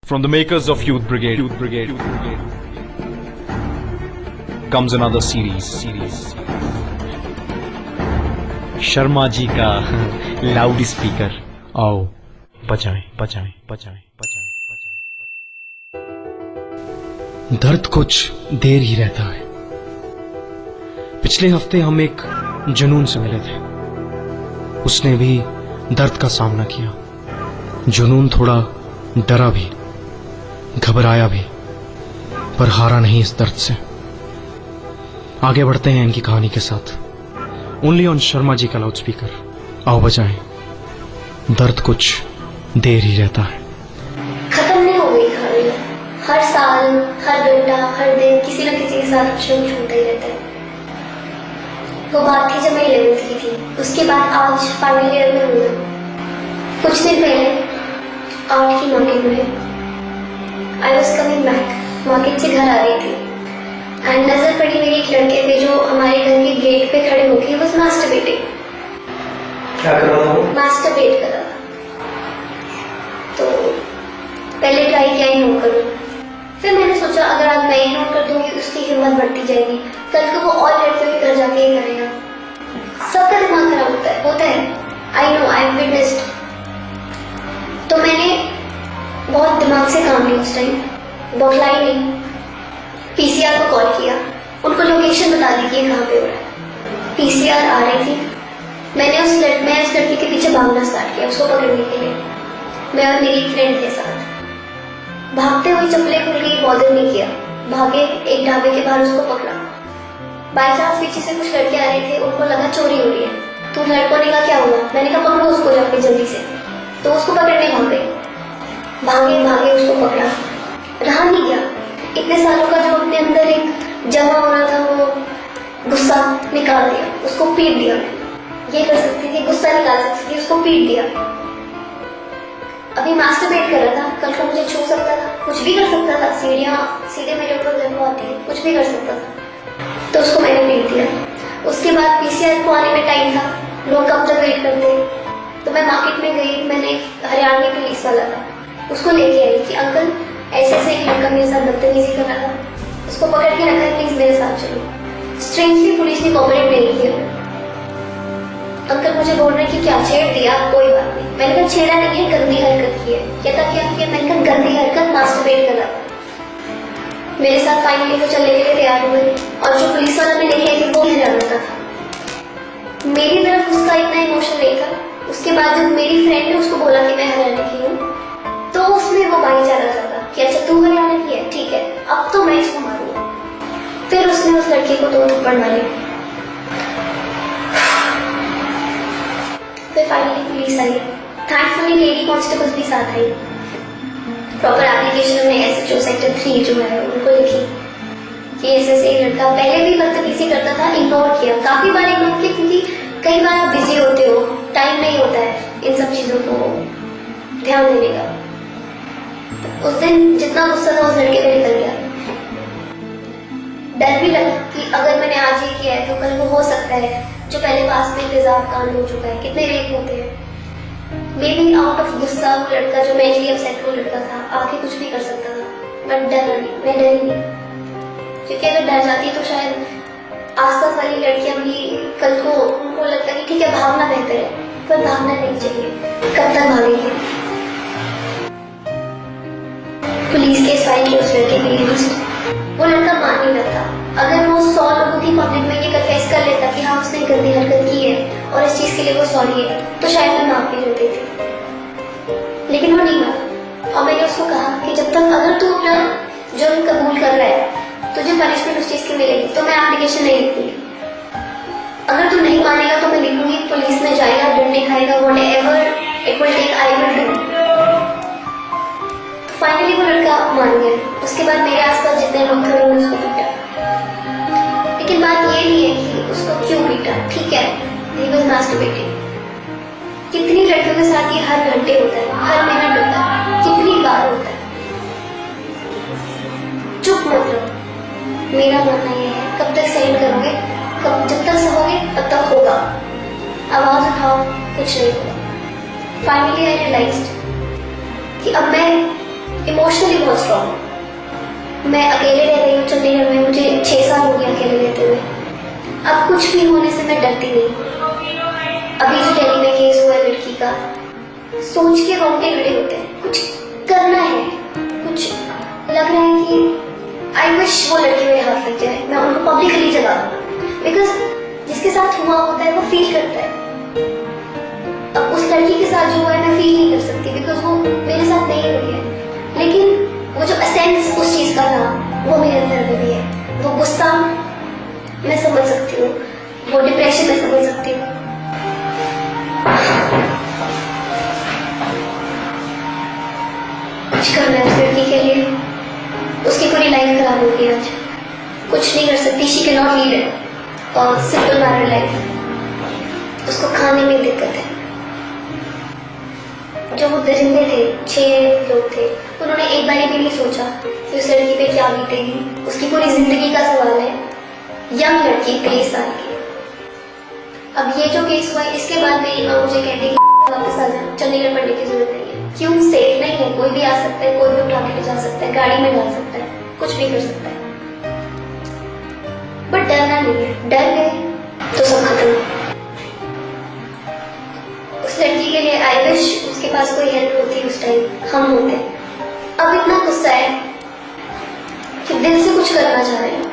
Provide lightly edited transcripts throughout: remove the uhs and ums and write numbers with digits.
From the makers of Youth Brigade, comes another series. Sharma ji का loud speaker, आओ बजाएं। दर्द कुछ देर ही रहता है। पिछले हफ्ते हम एक जुनून से मिले थे। उसने भी दर्द का सामना किया। जुनून थोड़ा डरा भी, घबराया भी, पर हारा नहीं इस दर्द से। आगे बढ़ते हैं इनकी कहानी के साथ। ओनली ऑन शर्मा जी का लाउड स्पीकर, आओ बजाएं। दर्द कुछ देर ही रहता है। खत्म नहीं हो गई कहानी। हर साल, हर घंटा, हर दिन किसी न किसी के साथ शुरू छूटता ही रहता है। वो बात थी जब मैं 11th की थी। उसके बाद आज फाइनल ईयर में हूँ। कुछ दिन पहले 8 की मॉर्निंग में I was coming back, market से घर आ रही थी एंड नजर पड़ी मेरी एक लड़के पे जो हमारे घर के गेट पे खड़े होकर बस मास्टरबेटिंग। क्या कर रहा था? मास्टरबेट कर रहा था। तो पहले ट्राई किया इग्नोर करूँ, फिर मैंने सोचा अगर आज मैं इग्नोर कर दूंगी उसकी हिम्मत बढ़ती जाएगी, कल को वो और लड़कियों के घर जाके ही करेगा। सबका दिमाग खराब होता है। I know, I am witnessed. तो मैंने बहुत दिमाग से काम लिया उस टाइम, बौखलाई नहीं। पीसीआर को कॉल किया, उनको लोकेशन बता दी कि कहाँ पे हो रहा है। पीसीआर आ रही थी। मैं उस लड़की के पीछे भागना स्टार्ट किया उसको पकड़ने के लिए। मैं और मेरी फ्रेंड थे साथ। भागते हुए चप्पलें खुल गई, बॉदर नहीं किया। भागे एक ढाबे के बाहर उसको पकड़ा। बाई चांस पीछे से कुछ लड़के आ रहे थे, उनको लगा चोरी हो रही है। तो लड़कों ने कहा क्या हुआ? मैंने कहा पकड़ो उसको जाके जल्दी से। तो उसको पकड़ने भागे उसको पकड़ा। रहा नहीं गया। इतने सालों का जो अपने अंदर एक जमा हो रहा था वो गुस्सा निकाल दिया, उसको पीट दिया। ये कर सकती थी, गुस्सा निकाल सकती थी, उसको पीट दिया। अभी मास्टरबेट कर रहा था, कल को मुझे छू सकता था, कुछ भी कर सकता था। सीढ़ियाँ सीधे मेरे ऊपर जब आती है, कुछ भी कर सकता था। तो उसको मैंने पीट दिया। उसके बाद पीसीआर को आने में टाइम था, लोग कब तक वेट करते। तो मैं मार्केट में गई, मैंने हरियाणवी पुलिस वाला था, उसको लेके आई कि अंकल ऐसे एक लड़का मेरे साथ बदतमीजी कर रहा था, उसको पकड़ के रखा है, प्लीज मेरे साथ चलो। स्ट्रेंजली पुलिस ने कोऑपरेट नहीं किया। अंकल मुझे बोल रहे कि क्या छेड़ दिया? कोई बात नहीं। मैंने कहा छेड़ा नहीं है, गंदी हरकत की है। कहता क्या किया? मैंने कहा गंदी हरकत, मास्टरबेट कर रहा था। मेरे साथ फाइनली वो चलने के लिए तैयार हुए और जो पुलिस वाला ने लेके आई थी वो हरियाणा का था। मेरी तरफ उसका इतना इमोशन नहीं था। उसके बाद जब मेरी फ्रेंड ने उसको बोला कि मैं हरियाणा की हूँ, तो उसमें वो भाईचारा जाता कि अच्छा तू हरियाणा की है, ठीक है, अब तो मैं इसको मारूंगा। फिर उसने उस लड़के को 2 थप्पड़ मारे। फिर फाइनली पुलिस आई। थैंकफुली लेडी कांस्टेबल्स भी साथ आई। प्रॉपर एप्लीकेशन हमने एसएचओ सेक्टर 3 जो है उनको लिखी कि ऐसे लड़का पहले भी बदतमीजी करता था, इग्नोर किया, काफी बार इग्नोर किया, क्योंकि कई बार आप बिजी होते हो, टाइम नहीं होता है इन सब चीजों को ध्यान देने का। उस दिन जितना गुस्सा था उस लड़के पे निकल गया। डर भी लगा कि अगर मैंने आज ये किया है तो कल वो हो सकता है जो पहले पास में तेजाब कांड हो चुका है, कितने रेप होते हैं। मे बी आउट ऑफ गुस्सा वो लड़का जो मेंटली अपसेट वो लड़का था आके कुछ भी कर सकता था, बट डरा नहीं, मैं डरी नहीं। क्योंकि अगर डर जाती तो शायद आसपास वाली लड़कियां भी कल को उनको लगता कि ठीक है भागना बेहतर है, पर भागना नहीं चाहिए। कब तक भागेंगे? पुलिस केस फाइल किया उस लड़के के लिए। वो लड़का मान नहीं रहा था। अगर वो 100 लोगों की पब्लिक में ये कन्फेस कर लेता कि हाँ उसने गंदी हरकत की है और इस चीज के लिए वो सॉरी है, तो शायद मैं माफ भी होती थी। लेकिन वो नहीं माना और मैंने उसको कहा कि जब तक अगर तू अपना जुर्म कबूल कर रहा है, तुझे पनिशमेंट उस चीज की मिलेगी, तो मैं एप्लीकेशन नहीं लिखूंगी। अगर तू नहीं मानेगा तो मैं लिखूंगी, पुलिस में जाएगा, डंडे खाएगा, whatever it will take I will do. Finally वो लड़का मान गया। उसके बाद मेरे आसपास जितने लोग थे उन्होंने उसको पीटा। लेकिन बात ये नहीं है कि उसको क्यों पीटा, ठीक है, ही वाज मास्टरबेटिंग। कितनी लड़कियों के साथ ये हर घंटे होता है, हर मिनट होता है, कितनी बार होता है। चुप मत रहो। मेरा मानना ये है, कब तक सहन करोगे? जब तक सहोगे तब तक होगा। आवाज उठाओ, कुछ नहीं होगा। फाइनली आई रियलाइज्ड कि अब मैं इमोशनली बहुत स्ट्रॉन्ग हूँ। मैं अकेले रह रही हूँ चंडीगढ़ में, मुझे 6 साल हो गए अकेले रहते हुए। अब कुछ भी होने से मैं डरती नहीं। अभी जो दिल्ली में केस हुआ है लड़की का, सोच के रोंगटे खड़े होते हैं। कुछ करना है, कुछ लग रहा है कि आई विश वो लड़की मेरे हाथ लग जाए, मैं उनको पब्लिकली जगा दूँ। बिकॉज जिसके साथ हुआ होता है वो फील करता है। अब उस लड़की के साथ जो हुआ है मैं फील नहीं कर सकती, बिकॉज वो मेरे साथ नहीं हुई है। लेकिन वो जो एसेंस उस चीज का था वो मेरे अंदर में भी है। वो गुस्सा मैं समझ सकती हूँ, वो डिप्रेशन मैं समझ सकती हूँ। कुछ करना है उस लड़की के लिए, उसकी पूरी लाइफ खराब हो गई आज। कुछ नहीं कर सकती, शी कैन नॉट लीड और सिंपल मैरिड लाइफ। उसको खाने में दिक्कत है। जो वो दरिंदे थे, 6 लोग थे, उन्होंने एक बार भी नहीं सोचा कि उस लड़की पे क्या बीतेगी। उसकी पूरी जिंदगी का सवाल है। यंग लड़की 23 साल की। अब ये जो केस हुआ है, इसके बाद मेरी माँ मुझे कहती है कि वापस आ जा, चंडीगढ़ पढ़ने की जरूरत नहीं है। क्यों? सेफ नहीं है, कोई भी आ सकता है, कोई भी उठा के ले जा सकता है, गाड़ी में डाल सकता है, कुछ भी कर सकता है। बट डरना नहीं है, डर गए तो सब खत्म। उस लड़की के लिए आई विश उसके पास कोई हेल्प होती उस टाइम, हम होते। अब इतना गुस्सा है कि दिल से कुछ करना चाह रहे हैं।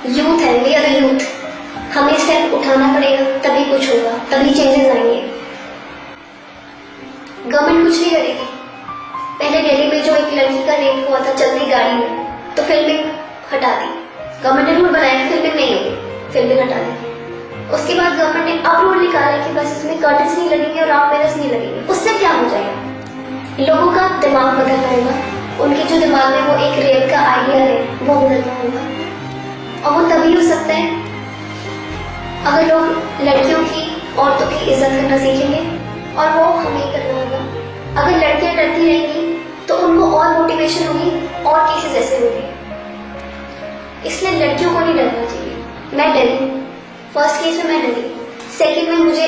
यूथ है, वी आर यूथ, हमें स्टेप उठाना पड़ेगा, तभी कुछ होगा, तभी चेंजेस आएंगे। गवर्नमेंट कुछ नहीं करेगी। पहले दिल्ली में जो एक लड़की का रेप हुआ था चलती गाड़ी में, तो फिल्मिंग हटा दी। गवर्नमेंट ने रूल बनाया कि फिल्मिंग नहीं होगी, फिल्मिंग हटा दी। उसके बाद गवर्नमेंट ने अब रूल निकाला कि बस इसमें कर्टेन्स नहीं लगेंगे और राउंड मिरर्स नहीं लगेंगे। उससे क्या हो जाएगा? लोगों का दिमाग बदलना होगा। उनके जो दिमाग में वो एक रेप का आइडिया है वो बदलना होगा। और वो तभी हो सकता है अगर लोग लड़कियों की, औरतों की इज्जत करना सीखेंगे, और वो हमें करना होगा। अगर लड़कियां डरती रहेंगी तो उनको और मोटिवेशन होगी और केसेस ऐसे होंगे। इसलिए लड़कियों को नहीं डरना चाहिए। मैं डरी, फर्स्ट केस में मैं डरी, सेकंड में मुझे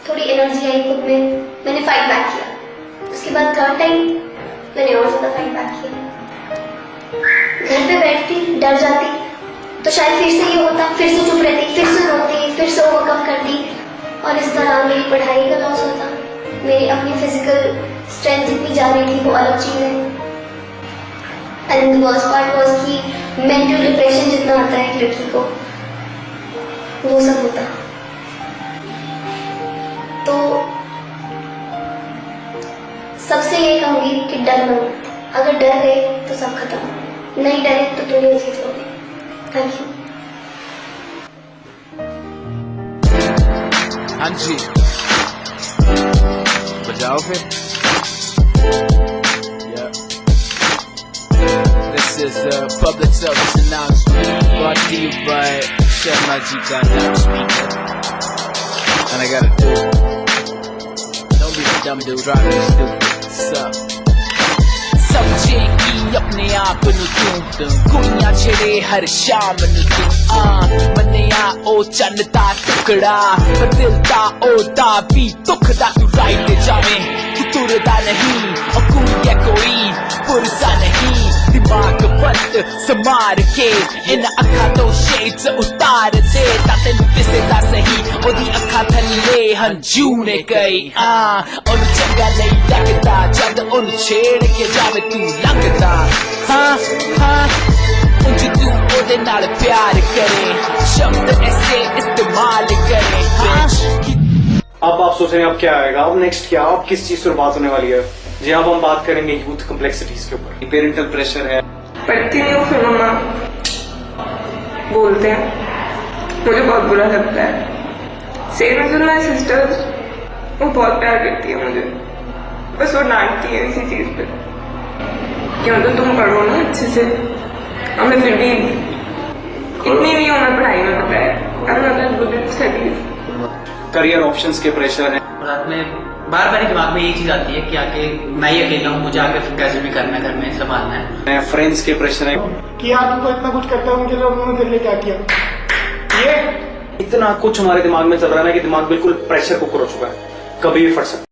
थोड़ी एनर्जी आई खुद में, मैंने फाइट बैक किया। उसके बाद थर्ड टाइम मैंने और ज्यादा फाइट बैक किया। घर पे बैठती, डर जाती तो शायद फिर से ये होता, फिर से चुप रहती, फिर से रोती, फिर से ओवरकम करती, और इस तरह मेरी पढ़ाई का लॉस होता। मेरी अपनी फिजिकल स्ट्रेंथ जितनी जा रही थी वो अलग चीज है। And the worst part was कि मेंटल डिप्रेशन जितना आता है एक लड़की को, वो सब होता। तो सबसे ये कहूंगी कि डरना मत। अगर डर गए तो सब खत्म, नहीं डरे तो दुनिया जीत लोगे। Thank you. हाँ जी, बजाओ फिर। This is a public service announcement brought to you by Sharma Ji ka loudspeaker. And I gotta do it. Don't be a dumb dude, right? Stupid. Sup? समझेगी अपने आप नु तू, कुड़ियां छेड़े हर शाम नु तू। मन्निया ओ चन्नता टुकड़ा, पर दिल दा ओदा भी दुखदा तू राइट जावे। तू तुरदा नहीं और कुड़िया कोई पुरसा नहीं। दिमाग बंद समार के इन अखा तो शेड्स उतार दे, ताते नु दिसदा सही ओदी अखा थल्ले हंजू ने गई। ओनु चंगा नहीं लगदा जद ओनु छेड़ के जावे तू लगदा। हाँ हाँ उंज तू ओदे नाल प्यार करे, शब्द ऐसे इस्तेमाल करे। अब आप सोच रहे हैं अब क्या आएगा, अब नेक्स्ट क्या, अब किस चीज पर बात होने वाली है? जी अब हम बात करेंगे यूथ कॉम्प्लेक्सिटीज के ऊपर। पेरेंटल प्रेशर है। पढ़ती नहीं हूँ, फिर मम्मा बोलते हैं, मुझे बहुत बुरा लगता है। सेम एज माय सिस्टर्स, वो बहुत प्यार करती है मुझे, बस वो डांटती है इसी चीज पे कि मतलब तुम पढ़ो ना अच्छे से। और मैं फिर भी इतनी नहीं हूँ मैं पढ़ाई में, पता है। अब मैं good at studies. Career options के प्रेशर है। रात में बार बार दिमाग में ये चीज आती है कि आगे मैं ही अकेला हूँ, मुझे आगे कैसे भी करना है, घर में संभालना है। फ्रेंड्स के प्रेशर है कि यार उनको इतना कुछ करता हूँ, उन्होंने तेरे लिए क्या किया। ये इतना कुछ हमारे दिमाग में चल रहा है ना कि दिमाग बिल्कुल प्रेशर कुकर हो चुका है, कभी भी फट सकता है।